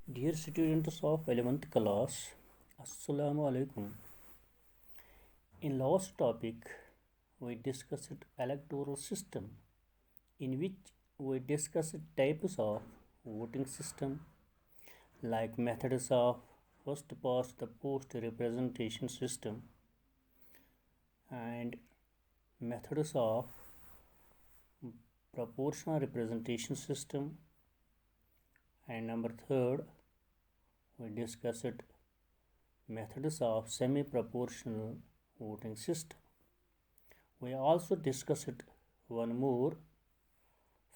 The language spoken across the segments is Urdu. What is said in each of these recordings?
Dear students of 11th class, Assalamu alaikum. In last topic, we discussed electoral system, in which we discussed types of voting system like methods of first past the post representation system and methods of proportional representation system, and number third we discussed methods of semi-proportional voting system. We also discussed one more,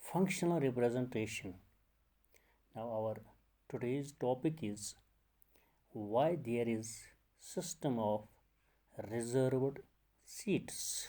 functional representation. Now our today's topic is why there is system of reserved seats.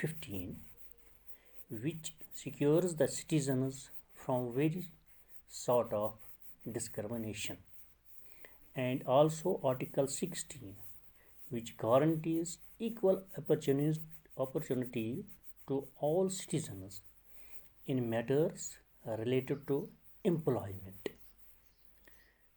15, which secures the citizens from various sort of discrimination, and also article 16, which guarantees equal opportunity to all citizens in matters related to employment।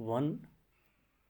1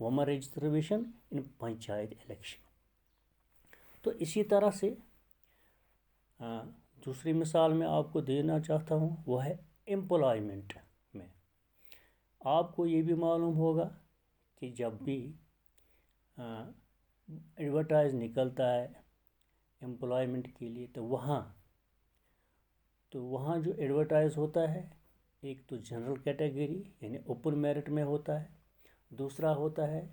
women reservation in panchayat election. تو اسی طرح سے دوسری مثال میں آپ کو دینا چاہتا ہوں، وہ ہے امپلائمنٹ میں. آپ کو یہ بھی معلوم ہوگا کہ جب بھی ایڈورٹائز نکلتا ہے امپلائمنٹ کے لیے تو وہاں جو ایڈورٹائز ہوتا ہے، ایک تو جنرل کیٹیگری یعنی اوپن میرٹ میں ہوتا ہے، دوسرا ہوتا ہے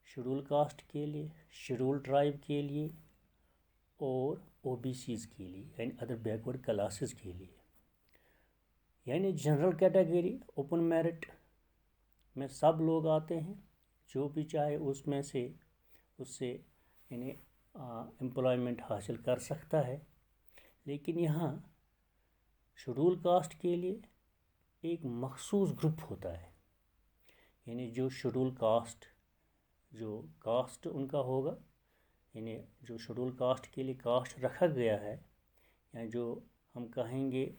شیڈول کاسٹ کے لیے، شیڈول ٹرائب کے لیے، اور او بی سیز کے لیے یعنی ادر بیکورڈ کلاسز کے لیے. یعنی جنرل کیٹیگری اوپن میرٹ میں سب لوگ آتے ہیں، جو بھی چاہے اس سے یعنی امپلائمنٹ حاصل کر سکتا ہے. لیکن یہاں شیڈول کاسٹ کے لیے ایک مخصوص گروپ ہوتا ہے، یعنی جو شیڈول کاسٹ ان کا ہوگا، یعنی جو شیڈول کاسٹ کے لیے کاسٹ رکھا گیا ہے، یا جو ہم کہیں گے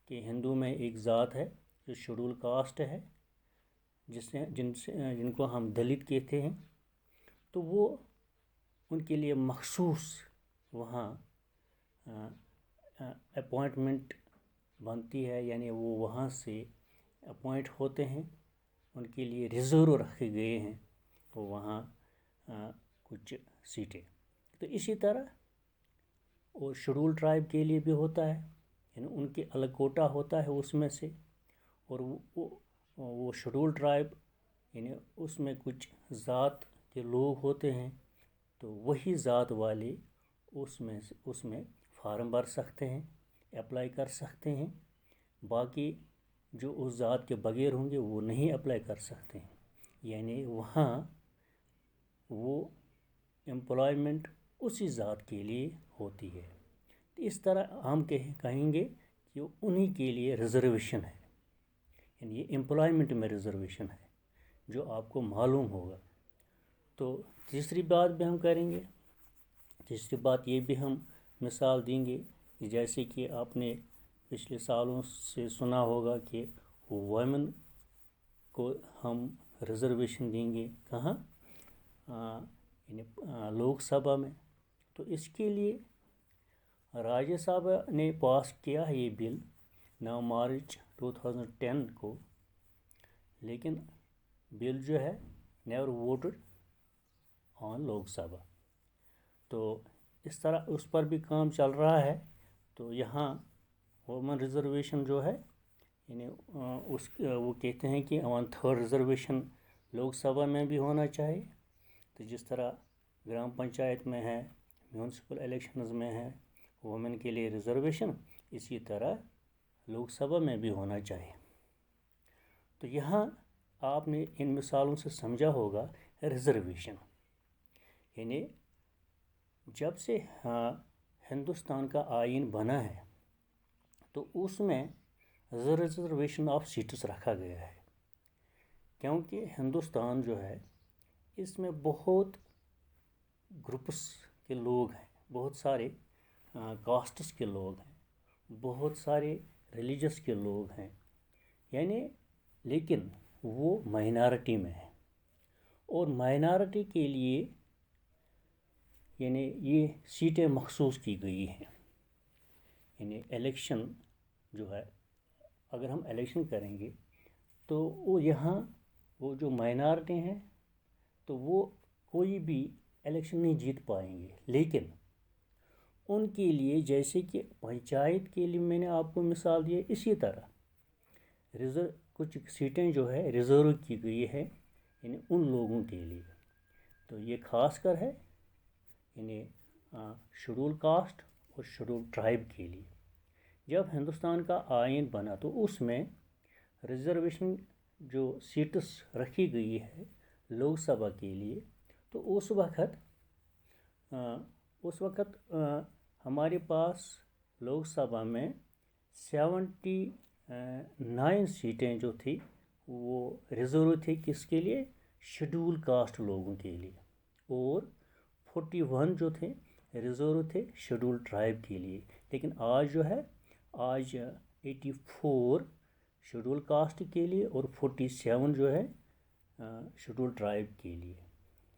کہ ہندو میں ایک ذات ہے جو شیڈول کاسٹ ہے، جن کو ہم دلت کہتے ہیں، تو وہ ان کے لیے مخصوص وہاں اپوائنٹمنٹ بنتی ہے، یعنی وہ وہاں سے اپوائنٹ ہوتے ہیں، ان کے لیے ریزرو رکھے گئے ہیں وہ وہاں کچھ سیٹیں. تو اسی طرح اور شیڈول ٹرائب کے لیے بھی ہوتا ہے، یعنی ان کے الگ کوٹا ہوتا ہے اس میں سے، اور وہ شیڈول ٹرائب یعنی اس میں کچھ ذات کے لوگ ہوتے ہیں، تو وہی ذات والے اس میں فارم بھر سکتے ہیں، اپلائی کر سکتے ہیں. باقی جو اس ذات کے بغیر ہوں گے وہ نہیں اپلائی کر سکتے ہیں. یعنی وہاں وہ امپلائمنٹ اسی ذات کے لیے ہوتی ہے. اس طرح ہم کہیں گے کہ انہی کے لیے ریزرویشن ہے، یعنی یہ امپلائمنٹ میں ریزرویشن ہے جو آپ کو معلوم ہوگا. تو تیسری بات بھی ہم کریں گے. تیسری بات یہ بھی ہم مثال دیں گے کہ جیسے کہ آپ نے پچھلے سالوں سے سنا ہوگا کہ ویمن کو ہم ریزرویشن دیں گے کہاں، یعنی لوک سبھا میں. تو اس کے لیے راجیہ سبھا نے پاس کیا ہے یہ بل 9 مارچ 2010 کو، لیکن بل جو ہے نیور ووٹڈ آن لوک سبھا. تو اس طرح اس پر بھی کام چل رہا ہے. تو یہاں وومن ریزرویشن جو ہے، یعنی وہ کہتے ہیں کہ 1/3 ریزرویشن لوک سبھا میں بھی ہونا چاہیے. تو جس طرح گرام پنچایت میں ہے، میونسپل الیکشنز میں ہے وومن کے لیے ریزرویشن، اسی طرح لوک سبھا میں بھی ہونا چاہیے. تو یہاں آپ نے ان مثالوں سے سمجھا ہوگا ریزرویشن یعنی جب سے ہندوستان کا آئین بنا ہے تو اس میں ریزرویشن آف سیٹس رکھا گیا ہے، کیونکہ ہندوستان جو ہے اس میں بہت گروپس کے لوگ ہیں، بہت سارے کاسٹس کے لوگ ہیں، بہت سارے ریلیجس کے لوگ ہیں، یعنی لیکن وہ مائنارٹی میں ہیں. اور مائنارٹی کے لیے یعنی یہ سیٹیں مخصوص کی گئی ہیں. یعنی الیکشن جو ہے، اگر ہم الیکشن کریں گے تو وہ جو مائنارٹی ہیں تو وہ کوئی بھی الیکشن نہیں جیت پائیں گے. لیکن ان کے لیے جیسے کہ پنچایت کے لیے میں نے آپ کو مثال دی، اسی طرح کچھ سیٹیں جو ہے ریزرو کی گئی ہے یعنی ان لوگوں کے لیے. تو یہ خاص کر ہے یعنی شیڈول کاسٹ اور شیڈول ٹرائب کے لیے. جب ہندوستان کا آئین بنا تو اس میں ریزرویشن جو سیٹس رکھی گئی ہے لوک سبھا کے لیے، تو اس وقت ہمارے پاس لوک سبھا میں 79 سیٹیں جو تھی وہ ریزرو تھی کس کے لیے، شیڈول کاسٹ لوگوں کے لیے، اور 41 جو تھے ریزرو تھے شیڈول ٹرائب کے لیے. لیکن آج جو ہے 84 شیڈول کاسٹ کے لیے اور 47 جو ہے شیڈول ٹرائب کے لیے.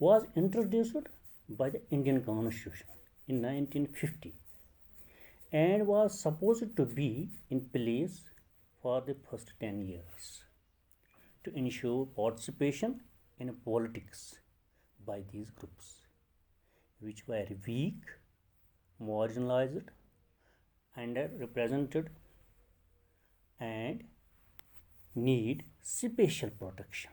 was introduced by the Indian Constitution in 1950 and was supposed to be in place for the first 10 years to ensure participation in politics by these groups, which were weak, marginalized, underrepresented, and need special protection.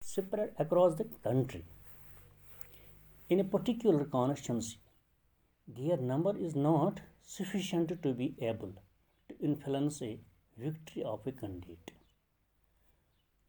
spread across the country. In a particular constituency, their number is not sufficient to be able to influence a victory of a candidate.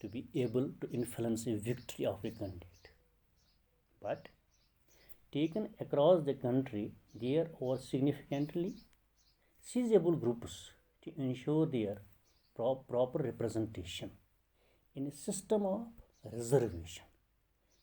to be able to influence a victory of a candidate, but taken across the country there are significantly sizable groups to ensure their proper representation in a system of reservation.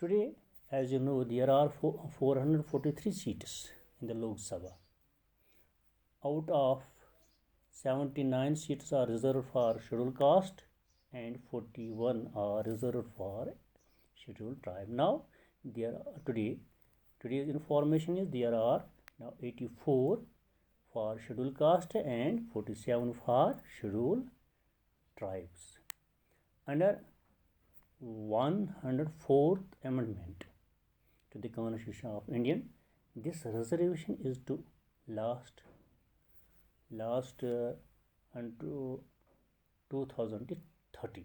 Today, as you know, there are 443 seats in the Lok Sabha. Out of 79 seats are reserved for scheduled caste and 41 are reserved for scheduled tribe. Now, today's information is there are now 84 for scheduled caste and 47 for scheduled tribes. Under 104th Amendment to the Constitution of India, this reservation is to last until 2030।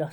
10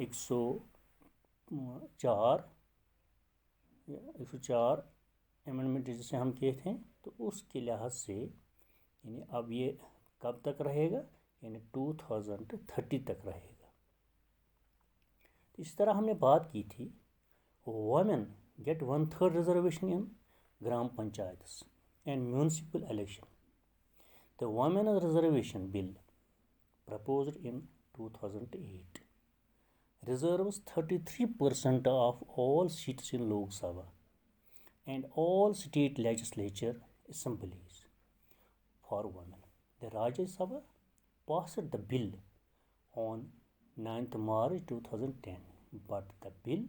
104 104 amendment جسے ہم کہتے ہیں، تو اس کے لحاظ سے یعنی اب یہ کب تک رہے گا، یعنی 2030 تک رہے گا۔ اس طرح ہم نے بات کی تھی women get 1/3 reservation in gram panchayats and municipal election. The Women's Reservation Bill proposed in 2008 reserves 33% of all seats in Lok Sabha and all state legislature assemblies for women. The Rajya Sabha passed the bill on 9th March 2010, but the bill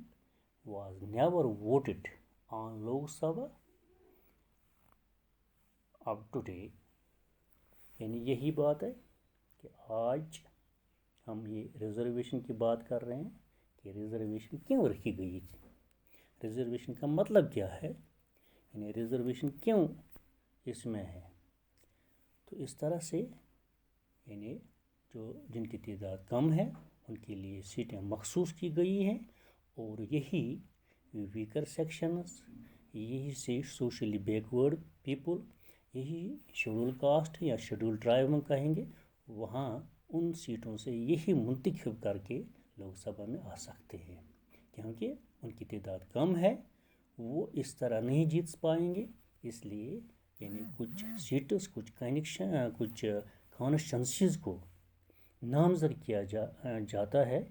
was never voted on Lok Sabha up to date. یعنی یہی بات ہے کہ آج ہم یہ ریزرویشن کی بات کر رہے ہیں کہ ریزرویشن کیوں رکھی گئی تھی، ریزرویشن کا مطلب کیا ہے، یعنی ریزرویشن کیوں اس میں ہے۔ تو اس طرح سے یعنی جن کی تعداد کم ہے ان کے لیے سیٹیں مخصوص کی گئی ہیں، اور یہی ویکر سیکشنز، یہی سے سوشلی بیکورڈ پیپل، یہی شیڈول کاسٹ یا شیڈول ٹرائب ہم کہیں گے، وہاں ان سیٹوں سے یہی منتخب کر کے لوک سبھا میں آ سکتے ہیں، کیونکہ ان کی تعداد کم ہے، وہ اس طرح نہیں جیت پائیں گے۔ اس لیے یعنی کچھ سیٹس، کچھ کانسٹیچوئنسیز کو نامزد کیا جاتا ہے،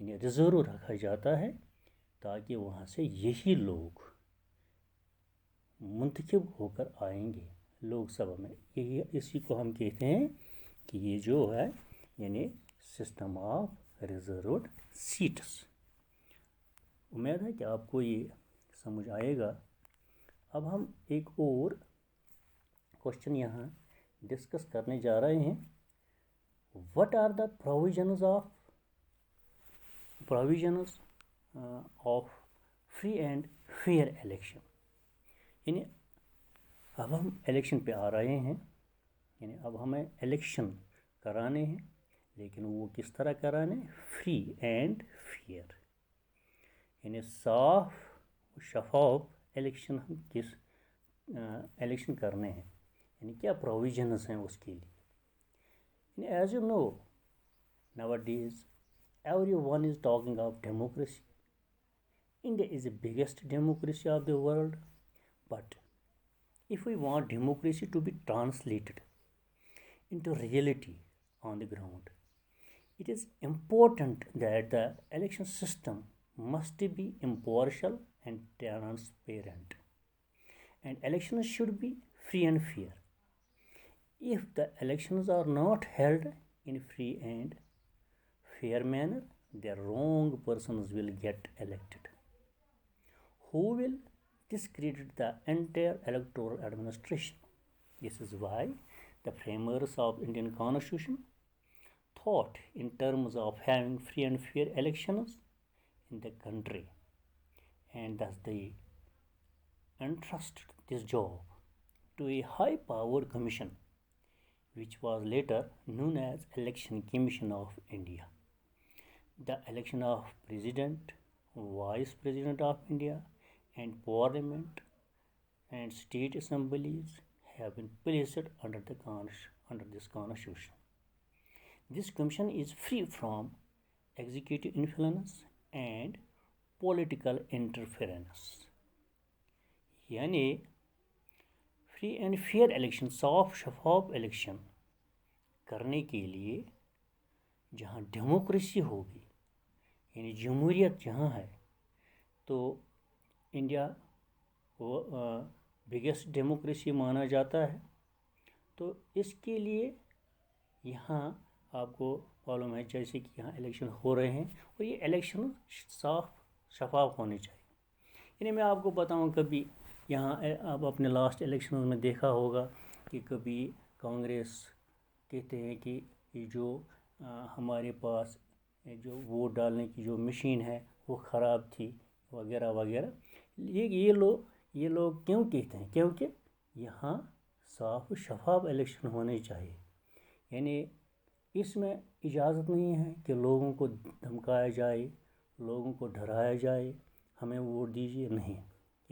یعنی ریزرو رکھا جاتا ہے، تاکہ وہاں سے یہی لوگ منتخب ہو کر آئیں گے لوک سبھا میں۔ یہی اسی کو ہم کہتے ہیں کہ یہ جو ہے یعنی سسٹم آف ریزروڈ سیٹس۔ امید ہے کہ آپ کو یہ سمجھ آئے گا۔ اب ہم ایک اور کوشچن یہاں ڈسکس کرنے جا رہے ہیں، what are the provisions of free and fair election. یعنی اب ہم الیکشن پہ آ رہے ہیں، یعنی اب ہمیں الیکشن کرانے ہیں، لیکن وہ کس طرح کرانے، فری اینڈ فیئر، یعنی صاف شفاف الیکشن ہم کس الیکشن کرنے ہیں، یعنی کیا پروویژنز ہیں اس کے لیے۔ یعنی as you know nowadays everyone is talking of democracy. India is the biggest democracy of the world, but if we want democracy to be translated into reality on the ground, it is important that the election system must be impartial and transparent, and elections should be free and fair. If the elections are not held in free and fair manner, the wrong persons will get elected, who will discredit the entire electoral administration. This is why the framers of Indian Constitution thought in terms of having free and fair elections in the country, and thus they entrusted this job to a high-powered commission, which was later known as Election Commission of India. The election of President, Vice President of India, and Parliament and state assemblies have been placed under this Constitution. This commission is free from executive influence and political interference. یعنی فری اینڈ فیئر الیکشن، صاف شفاف الیکشن کرنے کے لیے جہاں ڈیموکریسی ہوگی، یعنی جمہوریت جہاں ہے، تو انڈیا وہ بگیسٹ ڈیموکریسی مانا جاتا ہے، تو اس کے لیے یہاں آپ کو معلوم ہے جیسے کہ یہاں الیکشن ہو رہے ہیں، اور یہ الیکشن صاف شفاف ہونے چاہیے۔ یعنی میں آپ کو بتاؤں، کبھی یہاں آپ اپنے لاسٹ الیکشن میں دیکھا ہوگا کہ کبھی کانگریس کہتے ہیں کہ یہ جو ہمارے پاس جو ووٹ ڈالنے کی جو مشین ہے وہ خراب تھی وغیرہ وغیرہ۔ یہ لوگ کیوں کہتے ہیں؟ کیونکہ یہاں صاف و شفاف الیکشن ہونے چاہیے، یعنی اس میں اجازت نہیں ہے کہ لوگوں کو دھمکایا جائے، لوگوں کو ڈرایا جائے، ہمیں ووٹ دیجیے، نہیں،